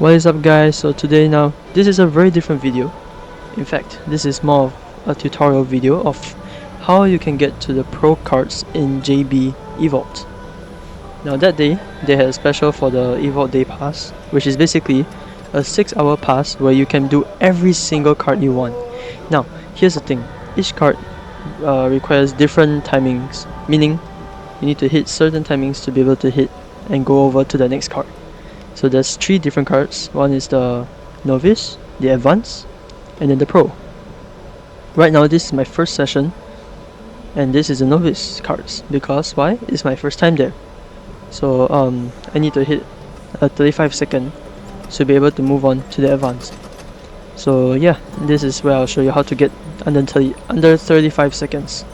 What is up guys? So today this is a very different video. In fact, this is more of a tutorial video of how you can get to the pro cards in JB Evolt. Now that day, they had a special for the Evolt Day Pass, which is basically a 6-hour pass where you can do every single card you want. Now, here's the thing, each card requires different timings, meaning you need to hit certain timings to be able to hit and go over to the next card. So there's 3 different cards. One is the Novice, the Advanced, and then the Pro. Right now this is my first session, and this is the Novice cards, because why? It's my first time there. So I need to hit a 35 second to be able to move on to the Advanced. So yeah, this is where I'll show you how to get under 35 seconds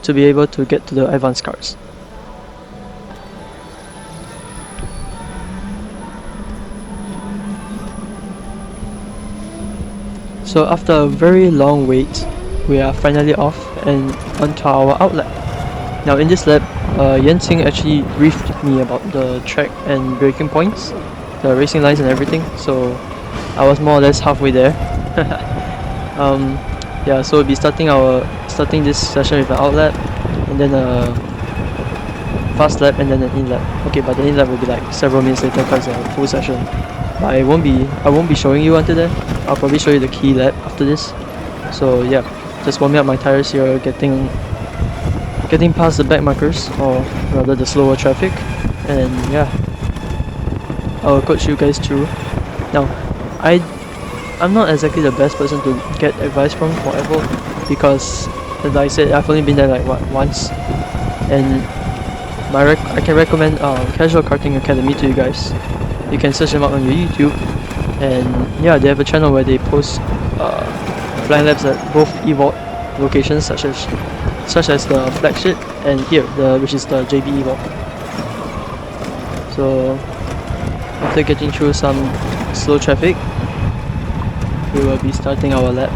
to be able to get to the Advanced cards. So after a very long wait, we are finally off and onto our outlet. Now in this lap, Yensing actually briefed me about the track and braking points, the racing lines and everything, so I was more or less halfway there. Yeah, so we'll be starting this session with an out lap, and then a fast lap, and then an in lap. Okay, but the in lap will be like several minutes later because it's a full session. But I won't be showing you until then. I'll probably show you the key lap after this. So yeah, just warming up my tires here, getting past the back markers, or rather the slower traffic, and yeah, I'll coach you guys through. Now, I'm not exactly the best person to get advice from for Evolt, because as I said, I've only been there like once, and I can recommend Casual Karting Academy to you guys. You can search them out on your YouTube, and yeah, they have a channel where they post flying laps at both Evolt locations, such as the flagship and here, which is the JB Evolt. So after getting through some slow traffic, we will be starting our lap.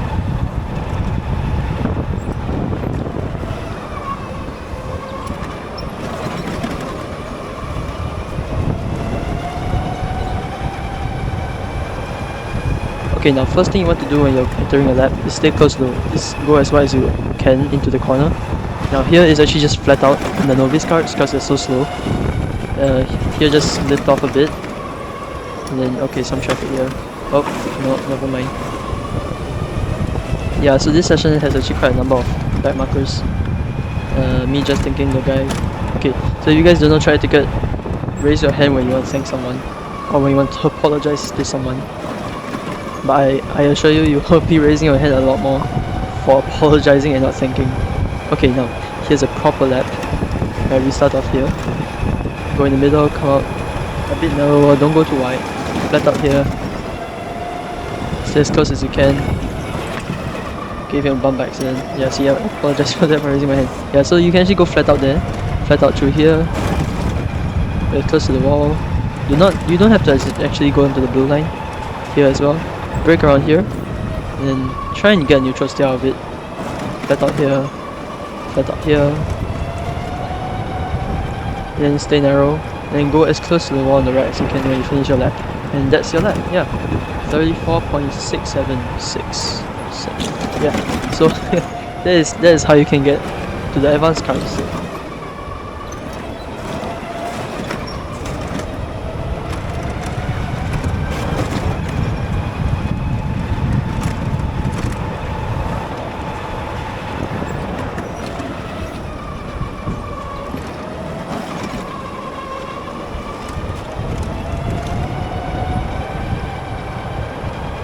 Okay, now first thing you want to do when you're entering a lap is stay close to go as wide as you can into the corner. Now here is actually just flat out in the Novice cards because they're so slow. Here just lift off a bit, and then okay, some traffic here. Oh no, never mind. Yeah, so this session has actually quite a number of back markers. Me just thinking the guy. Okay, so if you guys don't know, try to raise your hand when you want to thank someone, or when you want to apologize to someone. But I assure you, you will be raising your hand a lot more for apologizing and not thanking. Okay, now here's a proper lap. Right, we start off here. Go in the middle, come out a bit narrower, don't go too wide. Flat out here. Stay as close as you can. Gave him a bump accident. Yeah, see, I apologize for that, for raising my hand. Yeah, so you can actually go flat out there, flat out through here. Very close to the wall. You don't have to actually go into the blue line here as well. Brake around here, and then try and get neutral, stay out of it. Flat out here, flat out here, and then stay narrow, and then go as close to the wall on the right as you can when you finish your lap. And that's your lap, yeah. 34.676. Yeah, so that is how you can get to the Advanced cards.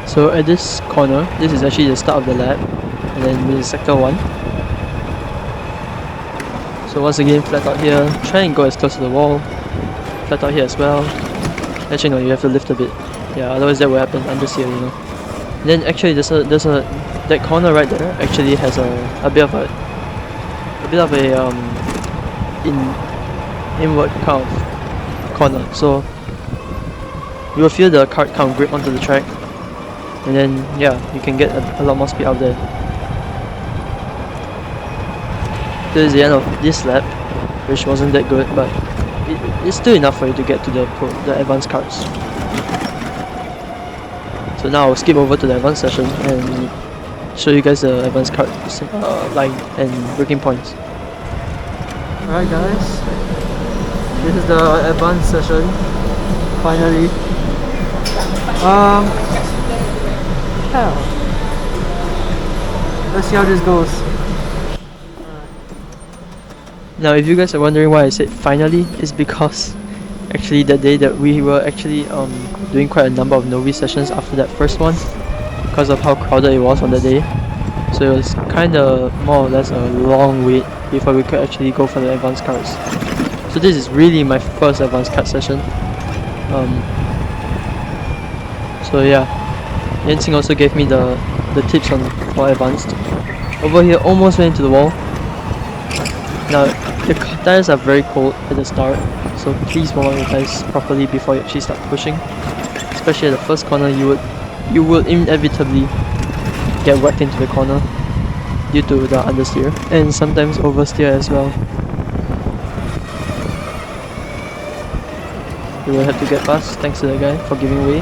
So at this corner, this is actually the start of the lap, and then this is sector 1. So once again, flat out here, try and go as close to the wall, flat out here as well. Actually no, you have to lift a bit, yeah, otherwise that will happen under here, you know. And then actually that corner right there actually has a bit of a inward kind of corner, so you will feel the cart kind of grip onto the track. And then yeah, you can get a lot more speed out there. This is the end of this lap, which wasn't that good, but it's still enough for you to get to the advanced cards. So now I'll skip over to the advanced session and show you guys the advanced card line and breaking points. Alright guys, this is the advanced session, finally. Let's see how this goes. Now if you guys are wondering why I said finally, it's because actually that day that we were actually doing quite a number of Novice sessions after that first one because of how crowded it was on the day. So it was kinda more or less a long wait before we could actually go for the advanced cards. So this is really my first advanced card session. So yeah, Yansing also gave me the tips for advanced. Over here almost went into the wall. Now the tires are very cold at the start, so please warm up your tires properly before you actually start pushing. Especially at the first corner, you will inevitably get whacked into the corner due to the understeer and sometimes oversteer as well. You will have to get past thanks to the guy for giving way.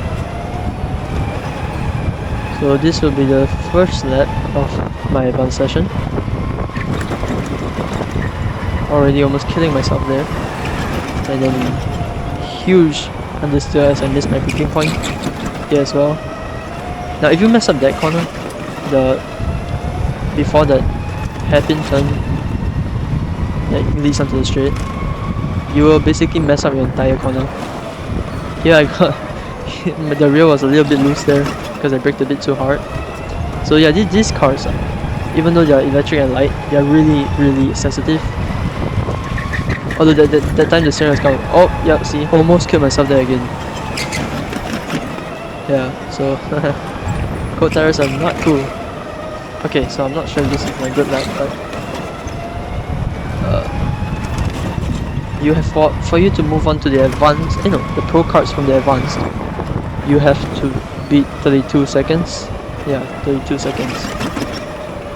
So this will be the first lap of my advanced session. Already almost killing myself there. And then huge understeer as I missed my breaking point here as well. Now if you mess up that corner, before that hairpin turn that leads onto the straight, you will basically mess up your entire corner. Here I got the rear was a little bit loose there because I braked a bit too hard. So yeah, these cars, even though they are electric and light, they are really sensitive. Although that time the steering was coming. Oh yeah, see, almost killed myself there again. Yeah, so cold tires are not cool. Okay, so I'm not sure if this is my good lap, but you have for you to move on to the advanced, the pro carts from the advanced, you have to beat 32 seconds. Yeah, 32 seconds.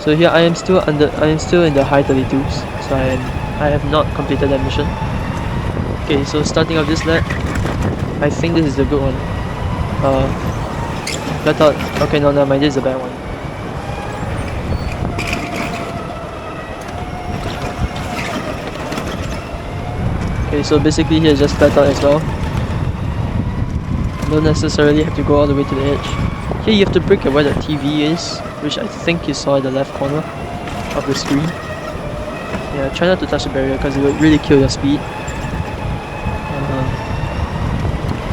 So here I am still in the high 32s. So I have not completed that mission. Okay, so starting off this lap, I think this is the good one. I thought, okay, no, never mind, this is a bad one. Okay, so basically here just flat out as well. Don't necessarily have to go all the way to the edge. Here you have to brake at where the TV is, which I think you saw in the left corner of the screen. Yeah, try not to touch the barrier because it will really kill your speed.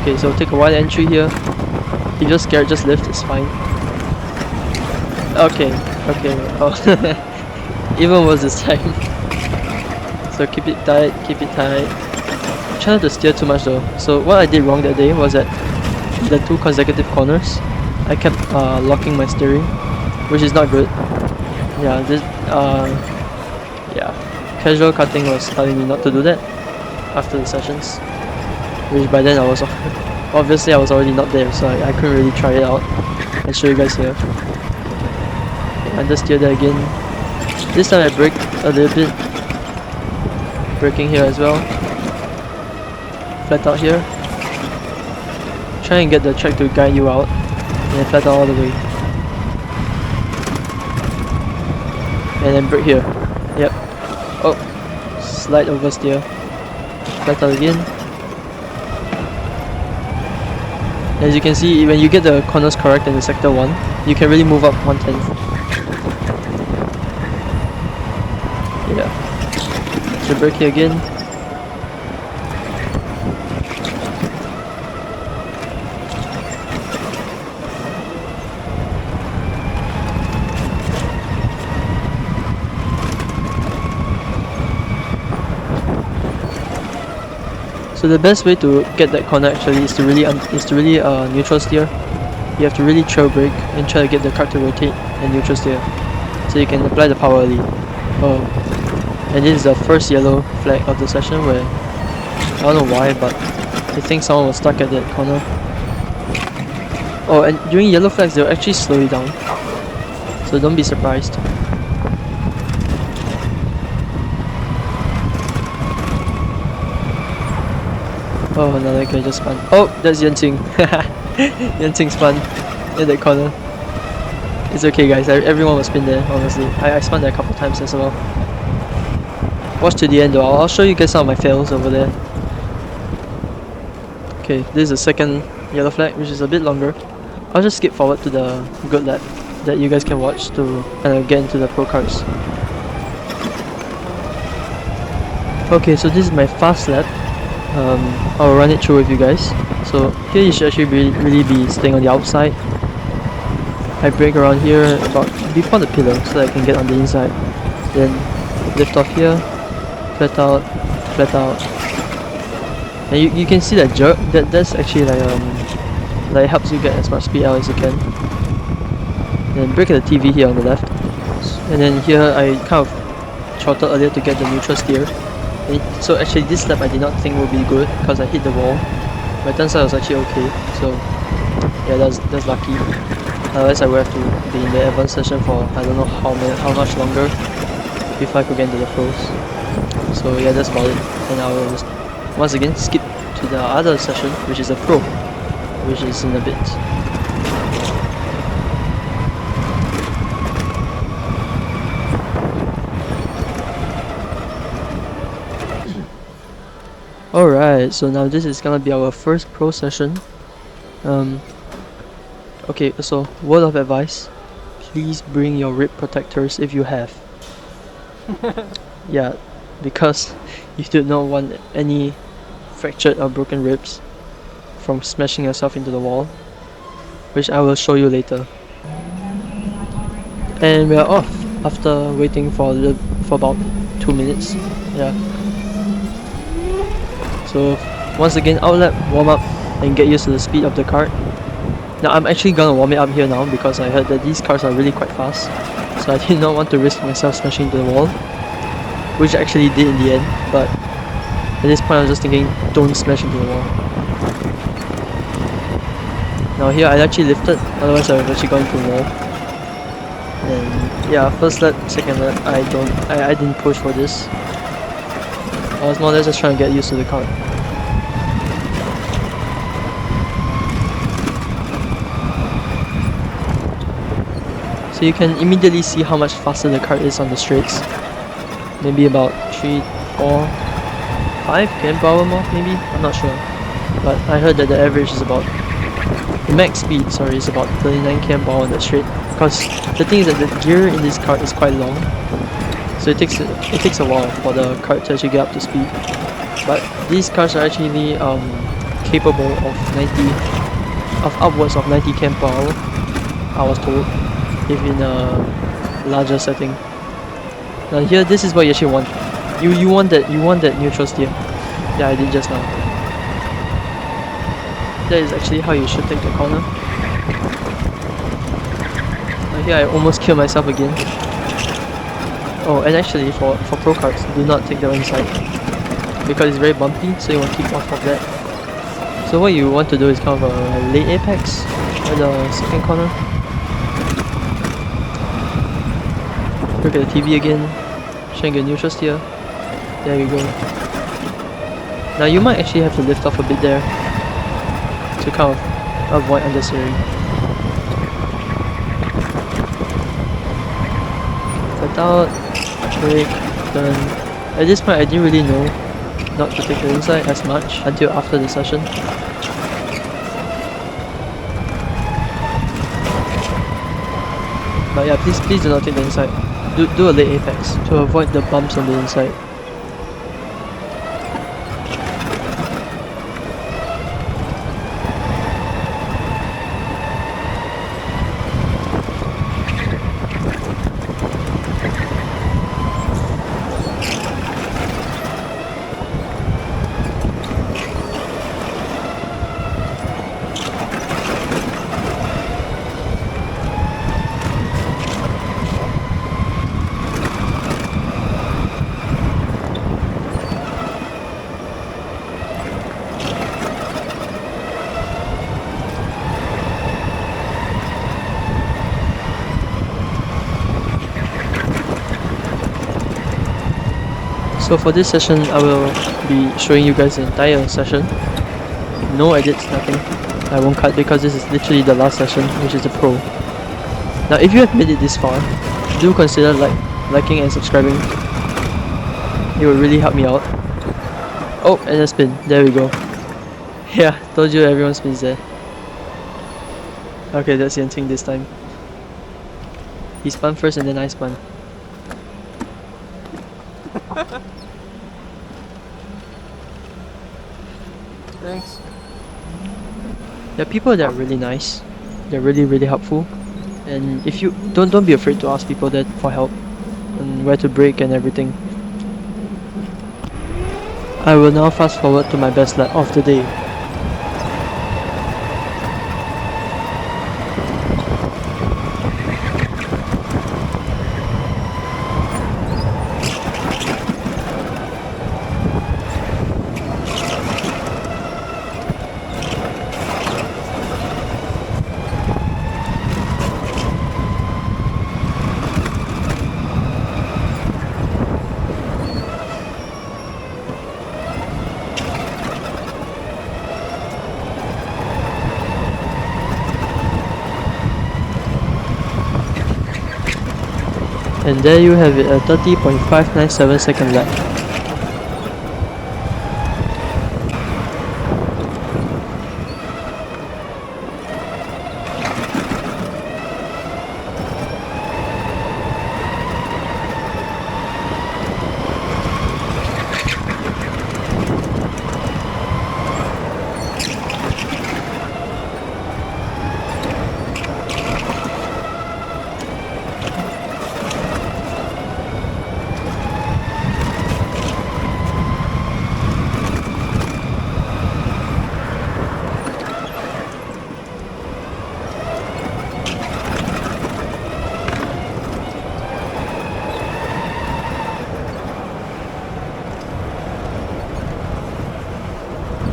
Okay, so take a wide entry here. If you're scared, just lift, it's fine. Okay. Oh. Even worse this time. So keep it tight. Try not to steer too much though. So what I did wrong that day was that the 2 consecutive corners, I kept locking my steering, which is not good. Yeah, casual karting was telling me not to do that after the sessions, which by then I was obviously I was already not there, so I couldn't really try it out and show you guys here. Understeer there again. This time I braked a little bit, braking here as well, flat out here. Try and get the track to guide you out, and then flat out all the way, and then brake here. Yep. Oh, slight oversteer. Flat out again. As you can see, when you get the corners correct in the sector 1, you can really move up 1/10. Yeah. So brake here again. So the best way to get that corner actually is to really neutral steer. You have to really trail brake and try to get the car to rotate and neutral steer, so you can apply the power early. Oh, and this is the first yellow flag of the session where I don't know why, but I think someone was stuck at that corner. Oh, and during yellow flags they'll actually slow you down, so don't be surprised. Oh, another guy just spun. Oh, that's Yansing. Yansing spun. in that corner. It's okay guys, everyone will spin there, honestly. I spun there a couple times as well. Watch to the end though, I'll show you guys some of my fails over there. Okay, this is the second yellow flag, which is a bit longer. I'll just skip forward to the good lap that you guys can watch to kind of get into the pro karts. Okay, so this is my fast lap. I'll run it through with you guys. So here you should actually really be staying on the outside. I brake around here about before the pillar so that I can get on the inside. Then lift off here, flat out, flat out. And you can see that jerk. That's actually like helps you get as much speed out as you can. Then brake at the TV here on the left. And then here I kind of throttled earlier to get the neutral steer. So actually this lap I did not think would be good because I hit the wall. But turns out it was actually okay. So yeah, that's lucky. Otherwise I would have to be in the advanced session for I don't know how much longer before I could get into the pros. So yeah, that's about it. And I will just once again skip to the other session, which is a pro, which is in a bit. Alright, so now this is gonna be our first pro session. Okay, so word of advice, please bring your rib protectors if you have. Yeah, because you do not want any fractured or broken ribs from smashing yourself into the wall, which I will show you later. And we are off after waiting for about 2 minutes. Yeah. So once again, outlap, warm up, and get used to the speed of the kart. Now I'm actually gonna warm it up here now because I heard that these cars are really quite fast. So I did not want to risk myself smashing into the wall, which I actually did in the end. But at this point I was just thinking, don't smash into the wall. Now here I actually lifted, otherwise I would have actually gone into the wall. And yeah, first lap, second lap, I didn't push for this. I was more or less just trying to get used to the car. So you can immediately see how much faster the car is on the straights. Maybe about 3, 4, 5 km/h more, maybe? I'm not sure. But I heard that the average is about, the max speed, sorry, is about 39 km/h on the straight. Because the thing is that the gear in this car is quite long. So it takes a while for the kart to actually get up to speed. But these cars are actually capable of upwards of 90 km/h, I was told, if in a larger setting. Now here, this is what you actually want. You want that neutral steer. Yeah, I did just now. That is actually how you should take the corner. Now here I almost killed myself again. Oh, and actually for pro karts, do not take the inside because it's very bumpy, so you want to keep off of that. So what you want to do is kind of a late apex at the second corner. Look at the TV again, try and get neutral steer. There we go. Now you might actually have to lift off a bit there to kind of avoid understeering. Flat out, brake, turn. At this point I didn't really know not to take the inside as much until after the session. But yeah, please do not take the inside. Do a late apex to avoid the bumps on the inside. So for this session, I will be showing you guys the entire session. No edits, nothing. I won't cut because this is literally the last session, which is the pro. Now if you have made it this far, do consider liking and subscribing. It will really help me out. Oh, and a spin. There we go. Yeah, told you everyone spins there. Okay, that's Yanting this time. He spun first and then I spun. Thanks. There are people that are really nice. They're really helpful. And if you don't be afraid to ask people that for help and where to brake and everything. I will now fast forward to my best lap of the day. And there you have it, a 30.597 second lap.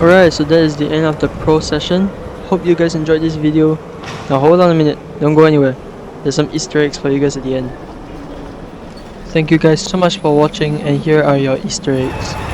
Alright, so that is the end of the pro session. Hope you guys enjoyed this video. Now hold on a minute, don't go anywhere. There's some Easter eggs for you guys at the end. Thank you guys so much for watching, and here are your Easter eggs.